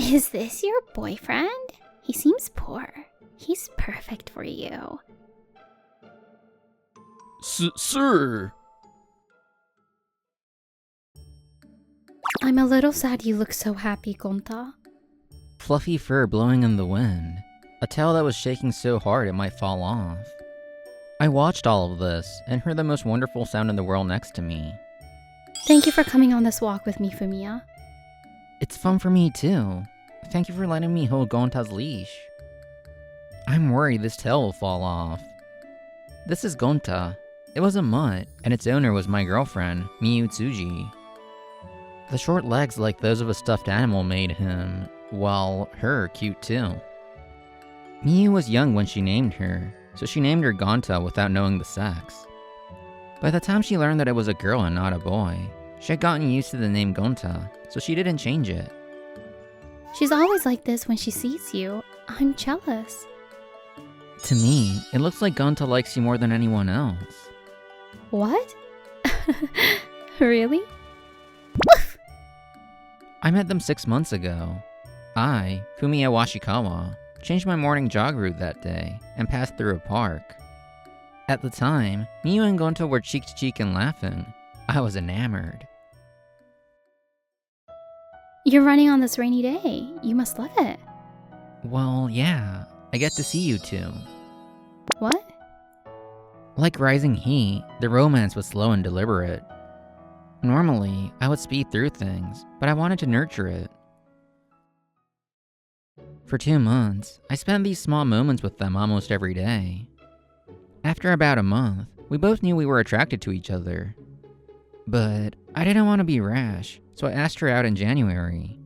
Is this your boyfriend? He seems poor. He's perfect for you. Sir! I'm a little sad you look so happy, Gonta. Fluffy fur blowing in the wind. A tail that was shaking so hard it might fall off. I watched all of this and heard the most wonderful sound in the world next to me. Thank you for coming on this walk with me, Fumiya. It's fun for me too. Thank you for letting me hold Gonta's leash. I'm worried this tail will fall off. This is Gonta. It was a mutt, and its owner was my girlfriend, Miyu Tsuji. The short legs like those of a stuffed animal made him, well, her cute too. Miyu was young when she named her, so she named her Gonta without knowing the sex. By the time she learned that it was a girl and not a boy, she had gotten used to the name Gonta, so she didn't change it. She's always like this when she sees you. I'm jealous. To me, it looks like Gonta likes you more than anyone else. What? Really? I met them 6 months ago. I, Fumiya Washikawa, changed my morning jog route that day and passed through a park. At the time, Miyu and Gonta were cheek to cheek and laughing. I was enamored. You're running on this rainy day. You must love it. Well, yeah, I get to see you two. What? Like rising heat, the romance was slow and deliberate. Normally, I would speed through things, but I wanted to nurture it. For 2 months, I spent these small moments with them almost every day. After about a month, we both knew we were attracted to each other. But I didn't want to be rash, so I asked her out in January.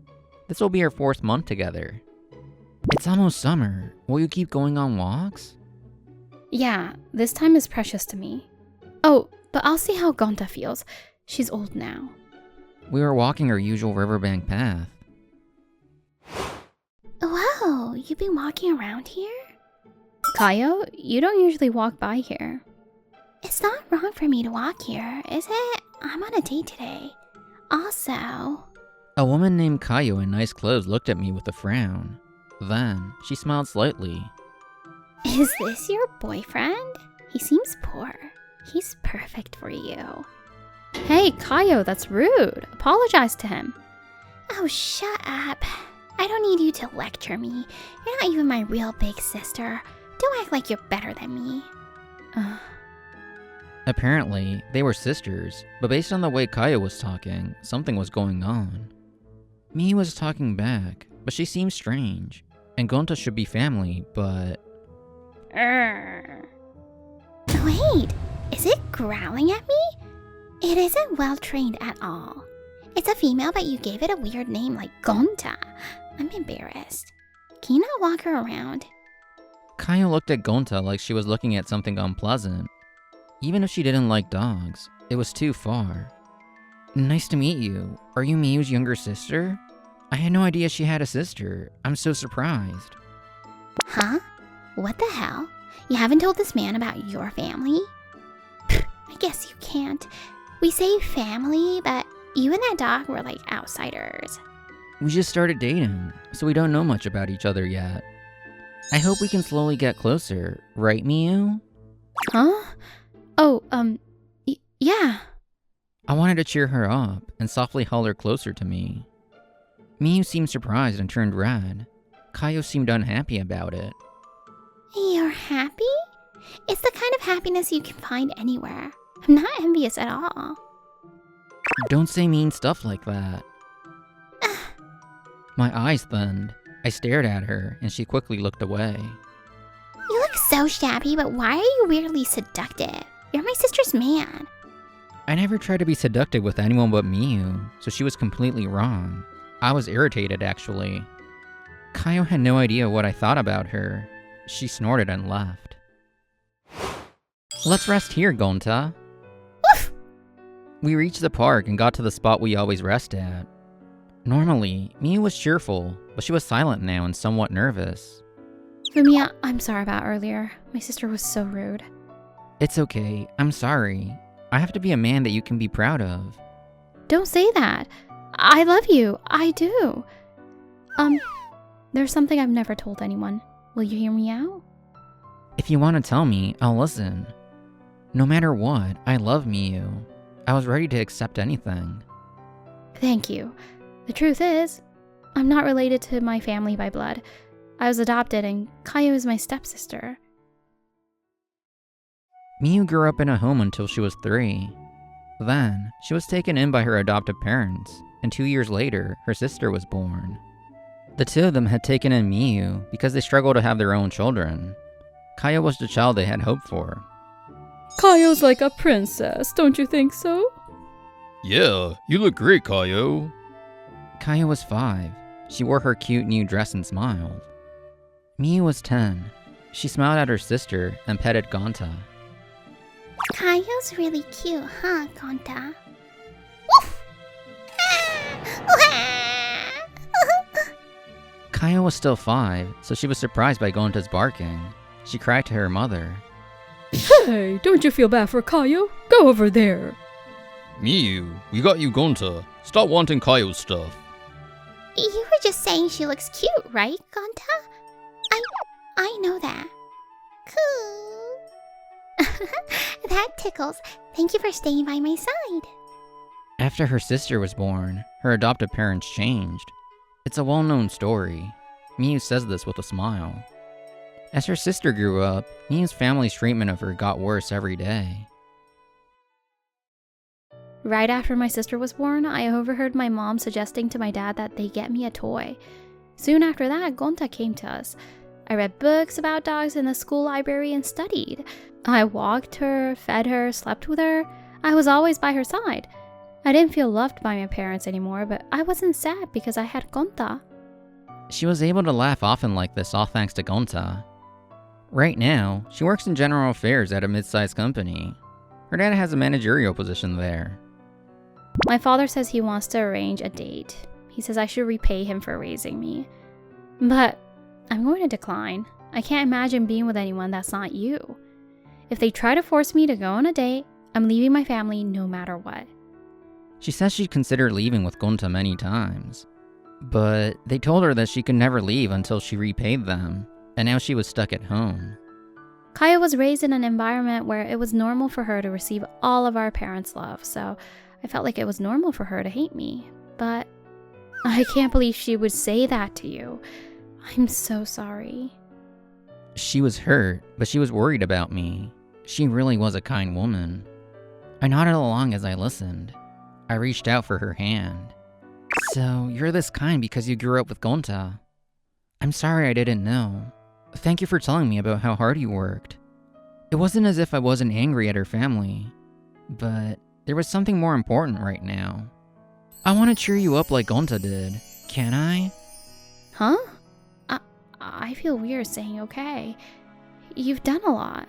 This will be our 4th month together. It's almost summer. Will you keep going on walks? Yeah, this time is precious to me. Oh, but I'll see how Gonta feels. She's old now. We were walking our usual riverbank path. Whoa, you've been walking around here? Kayo, you don't usually walk by here. It's not wrong for me to walk here, is it? I'm on a date today. Also... A woman named Kayo in nice clothes looked at me with a frown. Then, she smiled slightly. Is this your boyfriend? He seems poor. He's perfect for you. Hey, Kayo, that's rude. Apologize to him. Oh, shut up. I don't need you to lecture me. You're not even my real big sister. Don't act like you're better than me. Apparently, they were sisters, but based on the way Kayo was talking, something was going on. Mii was talking back, but she seemed strange. And Gonta should be family, but... Wait, is it growling at me? It isn't well trained at all. It's a female, but you gave it a weird name like Gonta. I'm embarrassed. Can you not walk her around? Kayo looked at Gonta like she was looking at something unpleasant. Even if she didn't like dogs, it was too far. Nice to meet you. Are you Miyu's younger sister? I had no idea she had a sister. I'm so surprised. Huh? What the hell? You haven't told this man about your family? I guess you can't. We say family, but you and that dog were like outsiders. We just started dating, so we don't know much about each other yet. I hope we can slowly get closer, right, Miyu? Huh? Oh, yeah. I wanted to cheer her up and softly haul her closer to me. Miyu seemed surprised and turned red. Kayo seemed unhappy about it. You're happy? It's the kind of happiness you can find anywhere. I'm not envious at all. Don't say mean stuff like that. My eyes thinned. I stared at her, and she quickly looked away. You look so shabby, but why are you weirdly seductive? You're my sister's man. I never tried to be seductive with anyone but Miyu, so she was completely wrong. I was irritated, actually. Kayo had no idea what I thought about her. She snorted and left. Let's rest here, Gonta. Woof! We reached the park and got to the spot we always rest at. Normally, Miyu was cheerful, but she was silent now and somewhat nervous. Fumiya, I'm sorry about earlier. My sister was so rude. It's okay, I'm sorry. I have to be a man that you can be proud of. Don't say that. I love you. I do. There's something I've never told anyone. Will you hear me out? If you want to tell me, I'll listen. No matter what, I love Miyu. I was ready to accept anything. Thank you. The truth is, I'm not related to my family by blood. I was adopted and Kayo is my stepsister. Miyu grew up in a home until she was 3. Then, she was taken in by her adoptive parents, and 2 years later, her sister was born. The two of them had taken in Miyu because they struggled to have their own children. Kayo was the child they had hoped for. Kayo's like a princess, don't you think so? Yeah, you look great, Kayo. Kayo was 5. She wore her cute new dress and smiled. Miyu was 10. She smiled at her sister and petted Gonta. Kayo's really cute, huh, Gonta? Kayo was still 5, so she was surprised by Gonta's barking. She cried to her mother. Hey, don't you feel bad for Kayo? Go over there. Miyu, we got you Gonta. Stop wanting Kayo's stuff. You were just saying she looks cute, right, Gonta? I know that. Cool. That tickles. Thank you for staying by my side. After her sister was born, her adoptive parents changed. It's a well-known story. Miyu says this with a smile. As her sister grew up, Miyu's family's treatment of her got worse every day. Right after my sister was born, I overheard my mom suggesting to my dad that they get me a toy. Soon after that, Gonta came to us. I read books about dogs in the school library and studied. I walked her, fed her, slept with her. I was always by her side. I didn't feel loved by my parents anymore, but I wasn't sad because I had Gonta. She was able to laugh often like this all thanks to Gonta. Right now, she works in general affairs at a mid-sized company. Her dad has a managerial position there. My father says he wants to arrange a date. He says I should repay him for raising me. But I'm going to decline. I can't imagine being with anyone that's not you. If they try to force me to go on a date, I'm leaving my family no matter what. She says she'd considered leaving with Gonta many times. But they told her that she could never leave until she repaid them, and now she was stuck at home. Kayo was raised in an environment where it was normal for her to receive all of our parents' love, so I felt like it was normal for her to hate me. But I can't believe she would say that to you. I'm so sorry. She was hurt, but she was worried about me. She really was a kind woman. I nodded along as I listened. I reached out for her hand. So, you're this kind because you grew up with Gonta. I'm sorry I didn't know. Thank you for telling me about how hard you worked. It wasn't as if I wasn't angry at her family, but there was something more important right now. I want to cheer you up like Gonta did. Can I? Huh? I feel weird saying okay. You've done a lot.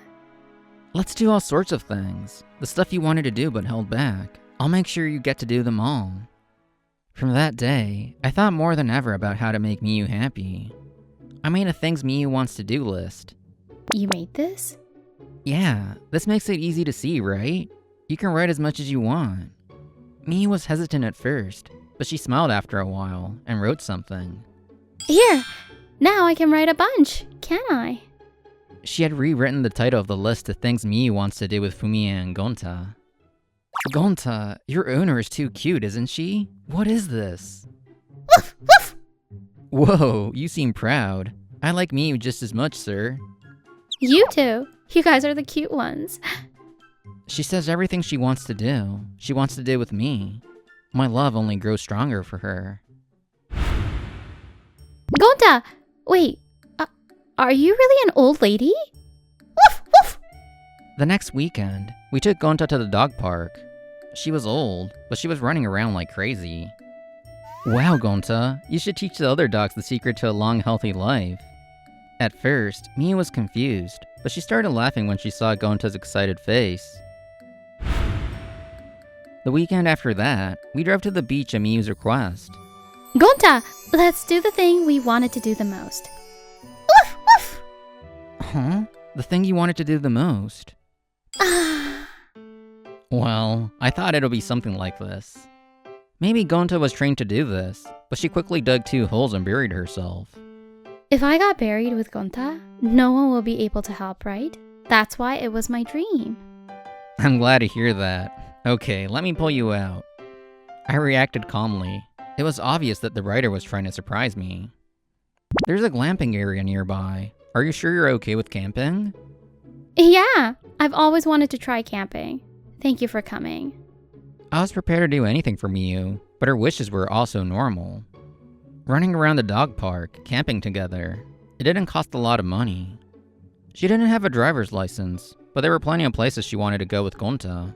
Let's do all sorts of things. The stuff you wanted to do but held back. I'll make sure you get to do them all. From that day, I thought more than ever about how to make Miyu happy. I made a things Miyu wants to do list. You made this? Yeah, this makes it easy to see, right? You can write as much as you want. Miyu was hesitant at first, but she smiled after a while and wrote something. Here! Now I can write a bunch, can I? She had rewritten the title of the list to things Miyu wants to do with Fumiya and Gonta. Gonta, your owner is too cute, isn't she? What is this? Woof, woof. Whoa, you seem proud. I like Miyu just as much, sir. You too. You guys are the cute ones. She says everything she wants to do with me. My love only grows stronger for her. Gonta! Wait, are you really an old lady? Woof, woof. The next weekend, we took Gonta to the dog park. She was old, but she was running around like crazy. Wow, Gonta, you should teach the other dogs the secret to a long, healthy life. At first, Miyu was confused, but she started laughing when she saw Gonta's excited face. The weekend after that, we drove to the beach at Miyu's request. Gonta, let's do the thing we wanted to do the most. Woof, woof. Huh? The thing you wanted to do the most? Well, I thought it'll be something like this. Maybe Gonta was trained to do this, but she quickly dug 2 holes and buried herself. If I got buried with Gonta, no one will be able to help, right? That's why it was my dream. I'm glad to hear that. Okay, let me pull you out. I reacted calmly. It was obvious that the writer was trying to surprise me. There's a glamping area nearby. Are you sure you're okay with camping? Yeah, I've always wanted to try camping. Thank you for coming. I was prepared to do anything for Miyu, but her wishes were also normal. Running around the dog park, camping together, it didn't cost a lot of money. She didn't have a driver's license, but there were plenty of places she wanted to go with Gonta.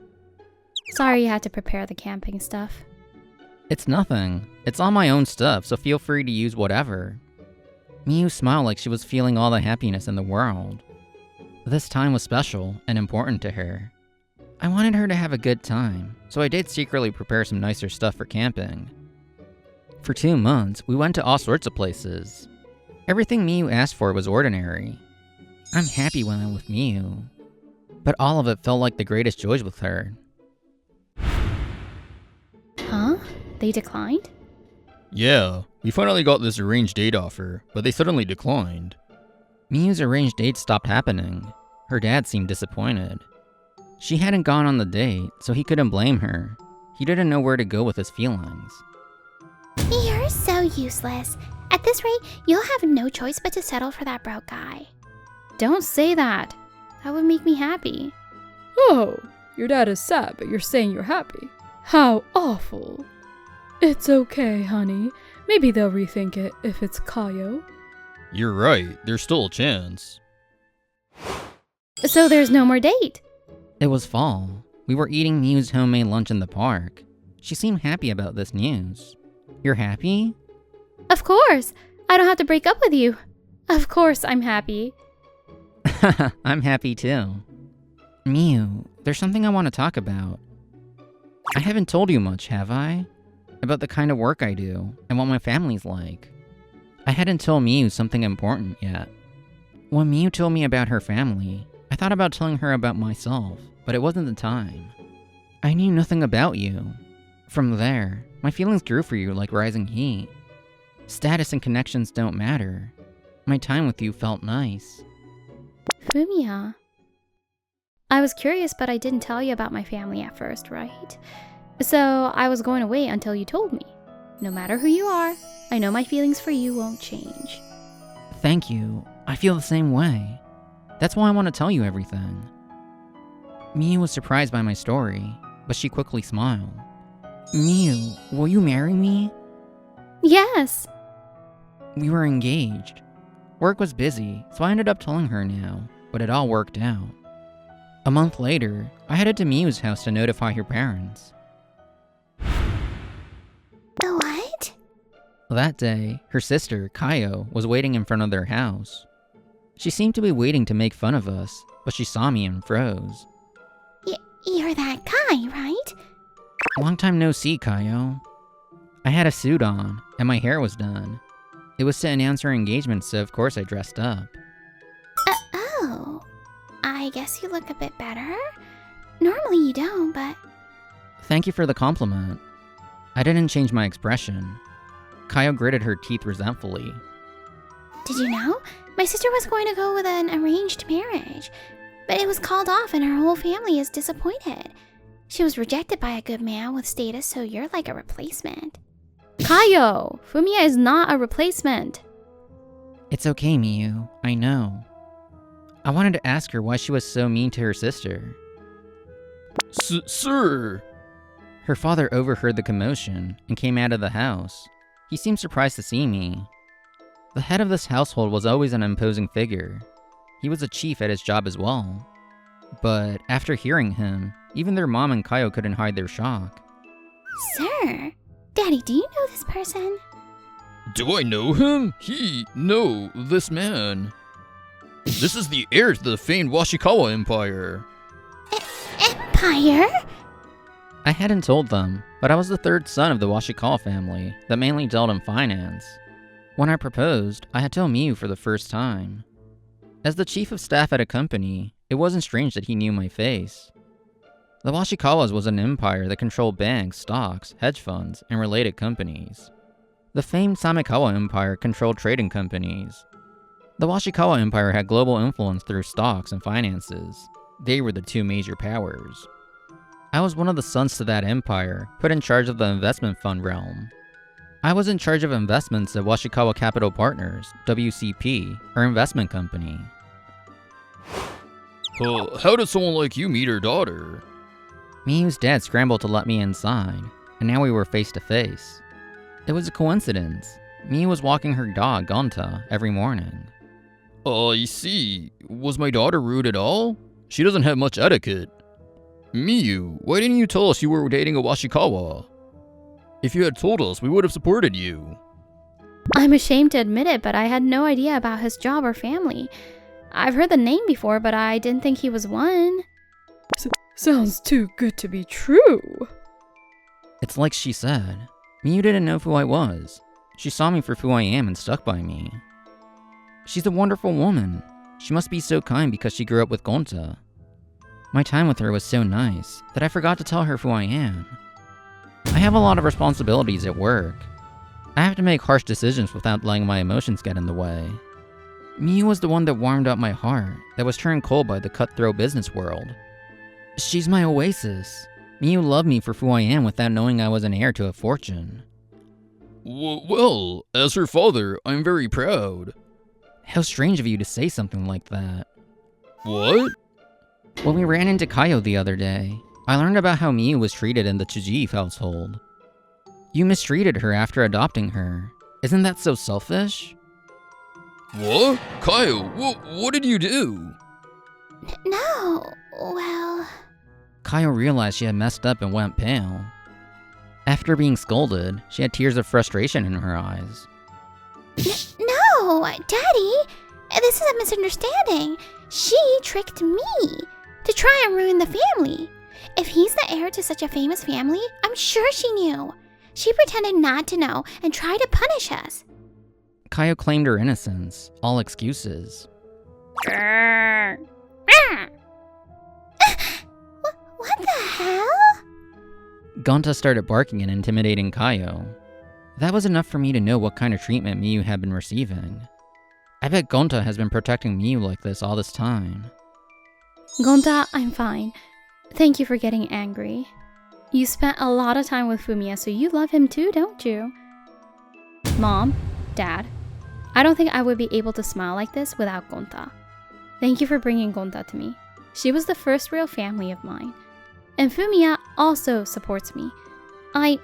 Sorry you had to prepare the camping stuff. It's nothing. It's all my own stuff, so feel free to use whatever. Miyu smiled like she was feeling all the happiness in the world. This time was special and important to her. I wanted her to have a good time, so I did secretly prepare some nicer stuff for camping. For 2 months, we went to all sorts of places. Everything Miyu asked for was ordinary. I'm happy when I'm with Miyu, but all of it felt like the greatest joys with her. Huh? They declined? Yeah, we finally got this arranged date offer, but they suddenly declined. Miyu's arranged date stopped happening. Her dad seemed disappointed. She hadn't gone on the date, so he couldn't blame her. He didn't know where to go with his feelings. You're so useless. At this rate, you'll have no choice but to settle for that broke guy. Don't say that. That would make me happy. Oh, your dad is sad, but you're saying you're happy. How awful. It's okay, honey. Maybe they'll rethink it if it's Kayo. You're right, there's still a chance. So there's no more date. It was fall. We were eating Miyu's homemade lunch in the park. She seemed happy about this news. You're happy? Of course. I don't have to break up with you. Of course I'm happy. I'm happy too. Miyu, there's something I want to talk about. I haven't told you much, have I? About the kind of work I do and what my family's like. I hadn't told Miyu something important yet. When Miyu told me about her family, I thought about telling her about myself, but it wasn't the time. I knew nothing about you. From there, my feelings grew for you like rising heat. Status and connections don't matter. My time with you felt nice. Fumiya. I was curious, but I didn't tell you about my family at first, right? So I was going to wait until you told me. No matter who you are, I know my feelings for you won't change. Thank you. I feel the same way. That's why I want to tell you everything. Miyu was surprised by my story, but she quickly smiled. Miyu, will you marry me? Yes. We were engaged. Work was busy, so I ended up telling her now, but it all worked out. A month later, I headed to Miyu's house to notify her parents. What? That day, her sister, Kayo, was waiting in front of their house. She seemed to be waiting to make fun of us, but she saw me and froze. You're that guy, right? Long time no see, Kayo. I had a suit on, and my hair was done. It was to announce our engagement, so of course I dressed up. Oh. I guess you look a bit better. Normally you don't, but... Thank you for the compliment. I didn't change my expression. Kayo gritted her teeth resentfully. Did you know? My sister was going to go with an arranged marriage, but it was called off and her whole family is disappointed. She was rejected by a good man with status, so you're like a replacement. Kayo! Fumiya is not a replacement. It's okay, Miyu. I know. I wanted to ask her why she was so mean to her sister. Sir! Her father overheard the commotion and came out of the house. He seemed surprised to see me. The head of this household was always an imposing figure. He was a chief at his job as well. But after hearing him, even their mom and Kayo couldn't hide their shock. Sir? Daddy, do you know this person? Do I know him? No, this man. This is the heir to the famed Washikawa Empire. Empire? I hadn't told them, but I was the third son of the Washikawa family that mainly dealt in finance. When I proposed, I had told Miyu for the first time. As the chief of staff at a company, it wasn't strange that he knew my face. The Washikawas was an empire that controlled banks, stocks, hedge funds, and related companies. The famed Samikawa Empire controlled trading companies. The Washikawa Empire had global influence through stocks and finances. They were the two major powers. I was one of the sons to that empire, put in charge of the investment fund realm. I was in charge of investments at Washikawa Capital Partners, WCP, our investment company. How did someone like you meet her daughter? Miyu's dad scrambled to let me inside, and now we were face to face. It was a coincidence. Miyu was walking her dog, Gonta, every morning. I see. Was my daughter rude at all? She doesn't have much etiquette. Miyu, why didn't you tell us you were dating a Washikawa? If you had told us, we would have supported you. I'm ashamed to admit it, but I had no idea about his job or family. I've heard the name before, but I didn't think he was one. Sounds too good to be true. It's like she said. Miyu didn't know who I was. She saw me for who I am and stuck by me. She's a wonderful woman. She must be so kind because she grew up with Gonta. My time with her was so nice that I forgot to tell her who I am. I have a lot of responsibilities at work. I have to make harsh decisions without letting my emotions get in the way. Miyu was the one that warmed up my heart, that was turned cold by the cutthroat business world. She's my oasis. Miyu loved me for who I am without knowing I was an heir to a fortune. Well, as her father, I'm very proud. How strange of you to say something like that. What? When we ran into Kaio the other day, I learned about how Miyu was treated in the Tsuji household. You mistreated her after adopting her. Isn't that so selfish? What? Kaio, what did you do? No, well... Kaio realized she had messed up and went pale. After being scolded, she had tears of frustration in her eyes. No, Daddy! This is a misunderstanding. She tricked me to try and ruin the family. If he's the heir to such a famous family, I'm sure she knew. She pretended not to know and tried to punish us. Kaio claimed her innocence, all excuses. What the hell? Gonta started barking and intimidating Kaio. That was enough for me to know what kind of treatment Miyu had been receiving. I bet Gonta has been protecting Miyu like this all this time. Gonta, I'm fine. Thank you for getting angry. You spent a lot of time with Fumiya, so you love him too, don't you? Mom, Dad, I don't think I would be able to smile like this without Gonta. Thank you for bringing Gonta to me. She was the first real family of mine. And Fumiya also supports me. I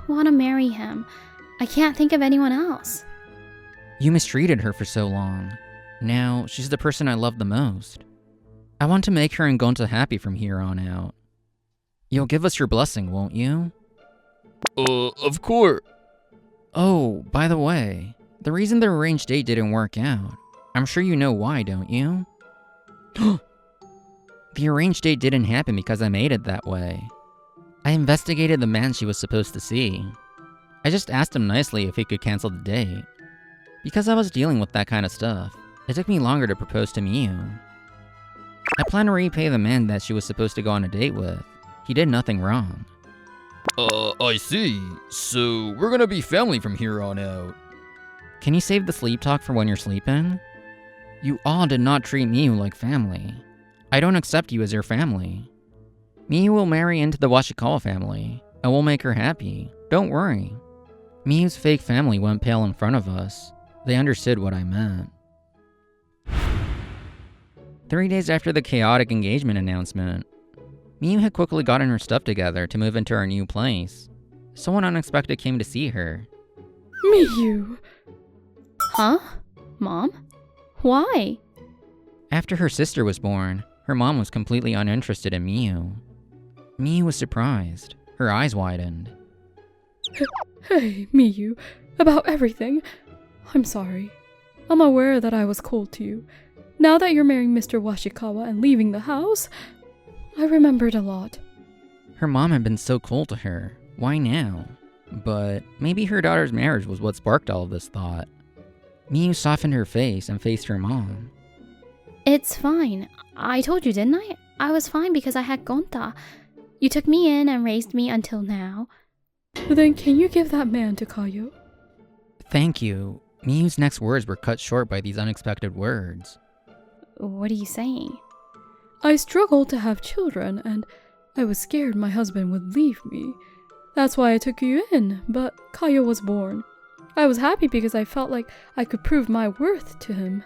want to marry him. I can't think of anyone else. You mistreated her for so long. Now, she's the person I love the most. I want to make her and Gonta happy from here on out. You'll give us your blessing, won't you? Of course. Oh, by the way, the reason the arranged date didn't work out, I'm sure you know why, don't you? The arranged date didn't happen because I made it that way. I investigated the man she was supposed to see. I just asked him nicely if he could cancel the date. Because I was dealing with that kind of stuff, it took me longer to propose to Miyu. I plan to repay the man that she was supposed to go on a date with. He did nothing wrong. I see. So, we're gonna be family from here on out. Can you save the sleep talk for when you're sleeping? You all did not treat Miyu like family. I don't accept you as your family. Miyu will marry into the Washikawa family, and we'll make her happy. Don't worry. Miyu's fake family went pale in front of us. They understood what I meant. 3 days after the chaotic engagement announcement, Miyu had quickly gotten her stuff together to move into her new place. Someone unexpected came to see her. Miyu. Huh? Mom? Why? After her sister was born, her mom was completely uninterested in Miyu. Miyu was surprised. Her eyes widened. Hey, Miyu. About everything. I'm sorry. I'm aware that I was cold to you. Now that you're marrying Mr. Washikawa and leaving the house, I remembered a lot. Her mom had been so cold to her. Why now? But maybe her daughter's marriage was what sparked all of this thought. Miyu softened her face and faced her mom. It's fine. I told you, didn't I? I was fine because I had Gonta. You took me in and raised me until now. Then can you give that man to Kayo? Thank you. Miyu's next words were cut short by these unexpected words. What are you saying? I struggled to have children, and I was scared my husband would leave me. That's why I took you in, but Kayo was born. I was happy because I felt like I could prove my worth to him.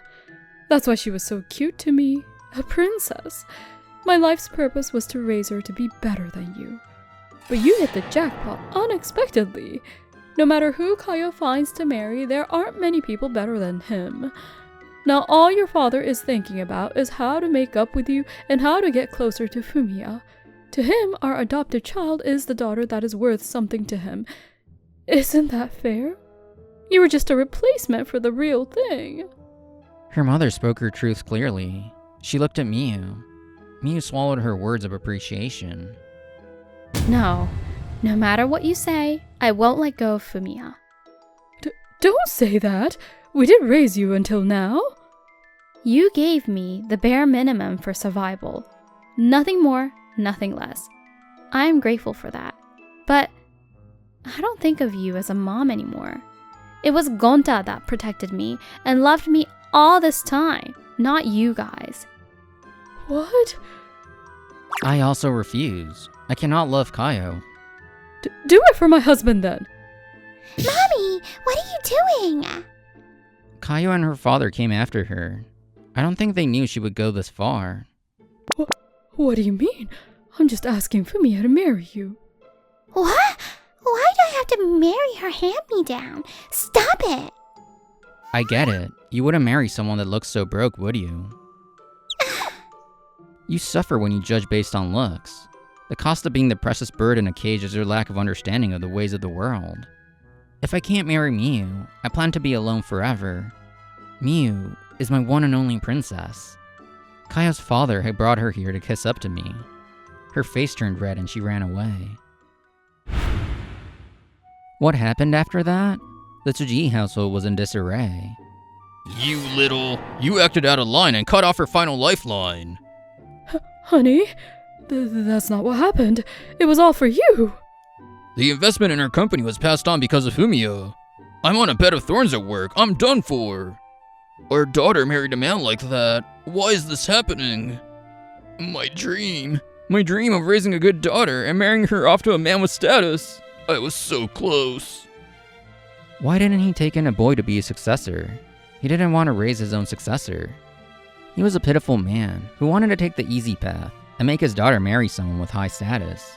That's why she was so cute to me, a princess. My life's purpose was to raise her to be better than you. But you hit the jackpot unexpectedly. No matter who Kayo finds to marry, there aren't many people better than him. Now all your father is thinking about is how to make up with you and how to get closer to Fumiya. To him, our adopted child is the daughter that is worth something to him. Isn't that fair? You were just a replacement for the real thing. Her mother spoke her truth clearly. She looked at Miyu. Miyu swallowed her words of appreciation. No. No matter what you say, I won't let go of Fumiya. Don't say that. We did raise you until now. You gave me the bare minimum for survival. Nothing more, nothing less. I am grateful for that. But I don't think of you as a mom anymore. It was Gonta that protected me and loved me all this time, not you guys. What? I also refuse. I cannot love Kayo. Do it for my husband then. Mommy, what are you doing? Kayo and her father came after her. I don't think they knew she would go this far. What do you mean? I'm just asking Fumiya to marry you. What? Why do I have to marry her hand-me-down? Stop it! I get it. You wouldn't marry someone that looks so broke, would you? You suffer when you judge based on looks. The cost of being the precious bird in a cage is your lack of understanding of the ways of the world. If I can't marry Miyu, I plan to be alone forever. Miyu is my one and only princess. Kaya's father had brought her here to kiss up to me. Her face turned red and she ran away. What happened after that? The Tsuji household was in disarray. You acted out of line and cut off her final lifeline. Honey, that's not what happened. It was all for you. The investment in her company was passed on because of Fumiya. I'm on a bed of thorns at work. I'm done for. Our daughter married a man like that. Why is this happening? My dream of raising a good daughter and marrying her off to a man with status. I was so close. Why didn't he take in a boy to be his successor? He didn't want to raise his own successor. He was a pitiful man who wanted to take the easy path and make his daughter marry someone with high status.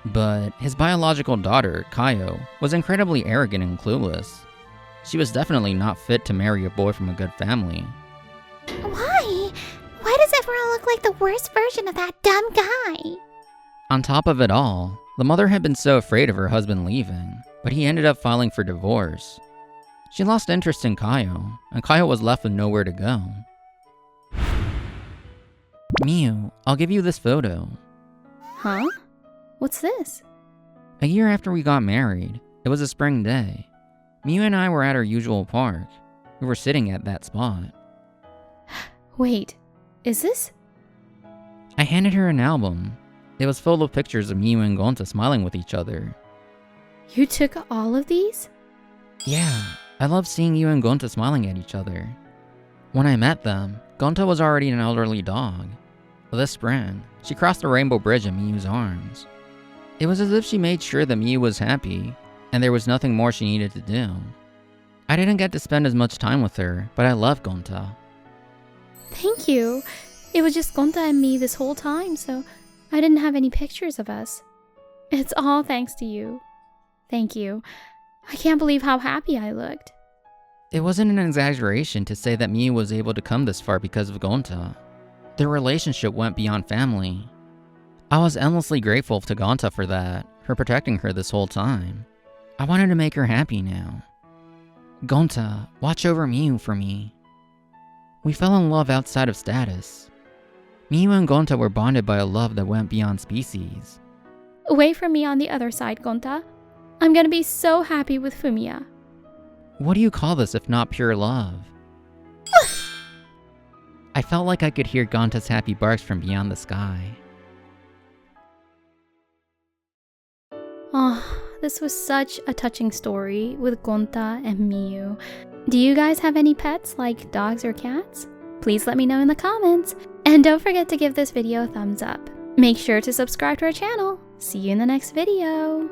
But his biological daughter, Kayo, was incredibly arrogant and clueless. She was definitely not fit to marry a boy from a good family. Why? Why does everyone look like the worst version of that dumb guy? On top of it all, the mother had been so afraid of her husband leaving, but he ended up filing for divorce. She lost interest in Kayo, and Kayo was left with nowhere to go. Miyu, I'll give you this photo. Huh? What's this? A year after we got married, it was a spring day. Miyu and I were at our usual park. We were sitting at that spot. Wait, is this? I handed her an album. It was full of pictures of Miyu and Gonta smiling with each other. You took all of these? Yeah, I love seeing you and Gonta smiling at each other. When I met them, Gonta was already an elderly dog. This spring, she crossed the rainbow bridge in Miyu's arms. It was as if she made sure that Miyu was happy, and there was nothing more she needed to do. I didn't get to spend as much time with her, but I love Gonta. Thank you. It was just Gonta and me this whole time, so I didn't have any pictures of us. It's all thanks to you. Thank you. I can't believe how happy I looked. It wasn't an exaggeration to say that Miyu was able to come this far because of Gonta. Their relationship went beyond family. I was endlessly grateful to Gonta for that, for protecting her this whole time. I wanted to make her happy now. Gonta, watch over Miyu for me. We fell in love outside of status. Miyu and Gonta were bonded by a love that went beyond species. Wait for me on the other side, Gonta. I'm gonna be so happy with Fumiya. What do you call this if not pure love? I felt like I could hear Gonta's happy barks from beyond the sky. Oh, this was such a touching story with Gonta and Miyu. Do you guys have any pets like dogs or cats? Please let me know in the comments. And don't forget to give this video a thumbs up. Make sure to subscribe to our channel. See you in the next video.